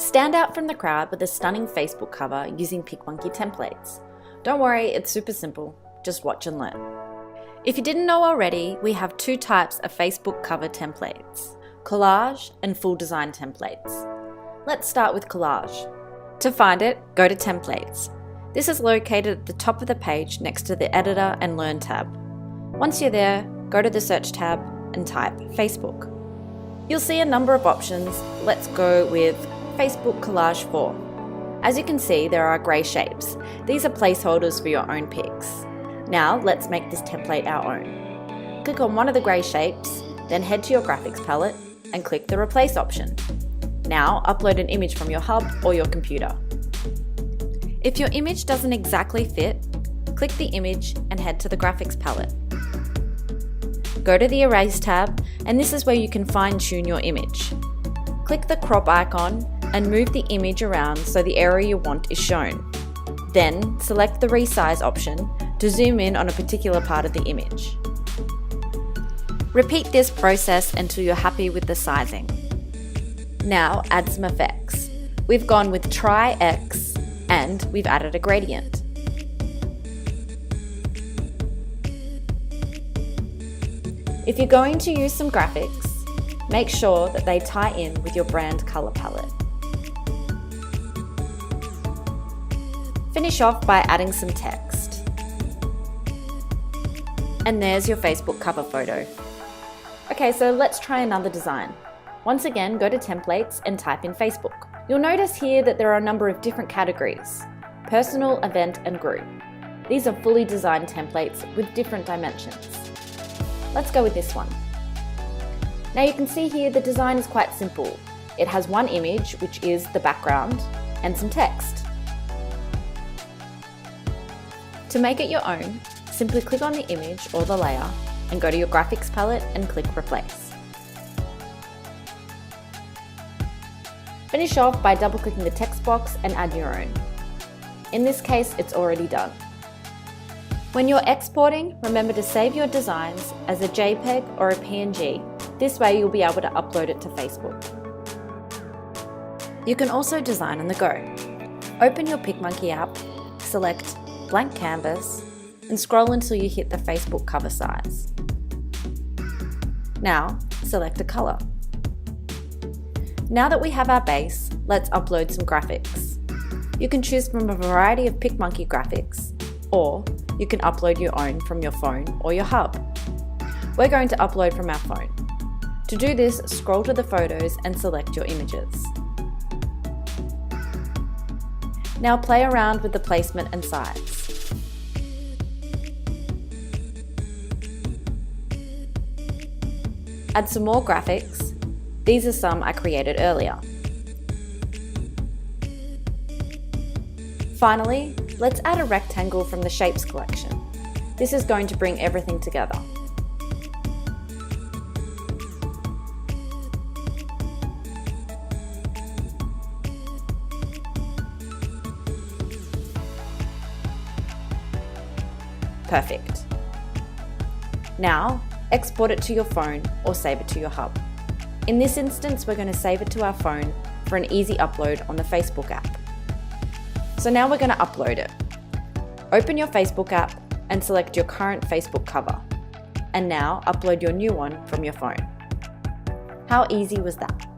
Stand out from the crowd with a stunning Facebook cover using PicMonkey templates. Don't worry, it's super simple. Just watch and learn. If you didn't know already, we have two types of Facebook cover templates: Collage and full design templates. Let's start with Collage. To find it, go to Templates. This is located at the top of the page next to the Editor and Learn tab. Once you're there, go to the Search tab and type Facebook. You'll see a number of options. Let's go with Facebook Collage 4. As you can see, there are grey shapes. These are placeholders for your own pics. Now let's make this template our own. Click on one of the grey shapes, then head to your graphics palette and click the Replace option. Now upload an image from your hub or your computer. If your image doesn't exactly fit, click the image and head to the graphics palette. Go to the Erase tab, and this is where you can fine-tune your image. Click the crop icon and move the image around so the area you want is shown. Then select the resize option to zoom in on a particular part of the image. Repeat this process until you're happy with the sizing. Now add some effects. We've gone with Try X and we've added a gradient. If you're going to use some graphics, make sure that they tie in with your brand color palette. Finish off by adding some text. And there's your Facebook cover photo. Okay, so let's try another design. Once again, go to Templates and type in Facebook. You'll notice here that there are a number of different categories: personal, event, and group. These are fully designed templates with different dimensions. Let's go with this one. Now you can see here the design is quite simple. It has one image, which is the background, and some text. To make it your own, simply click on the image or the layer and go to your graphics palette and click Replace. Finish off by double-clicking the text box and add your own. In this case, it's already done. When you're exporting, remember to save your designs as a JPEG or a PNG. This way you'll be able to upload it to Facebook. You can also design on the go. Open your PicMonkey app, select Blank Canvas, and scroll until you hit the Facebook cover size. Now, select a color. Now that we have our base, let's upload some graphics. You can choose from a variety of PicMonkey graphics, or you can upload your own from your phone or your hub. We're going to upload from our phone. To do this, scroll to the photos and select your images. Now play around with the placement and size. Add some more graphics. These are some I created earlier. Finally, let's add a rectangle from the Shapes collection. This is going to bring everything together. Perfect. Now, export it to your phone or save it to your hub. In this instance, we're going to save it to our phone for an easy upload on the Facebook app. So now we're going to upload it. Open your Facebook app and select your current Facebook cover. And now upload your new one from your phone. How easy was that?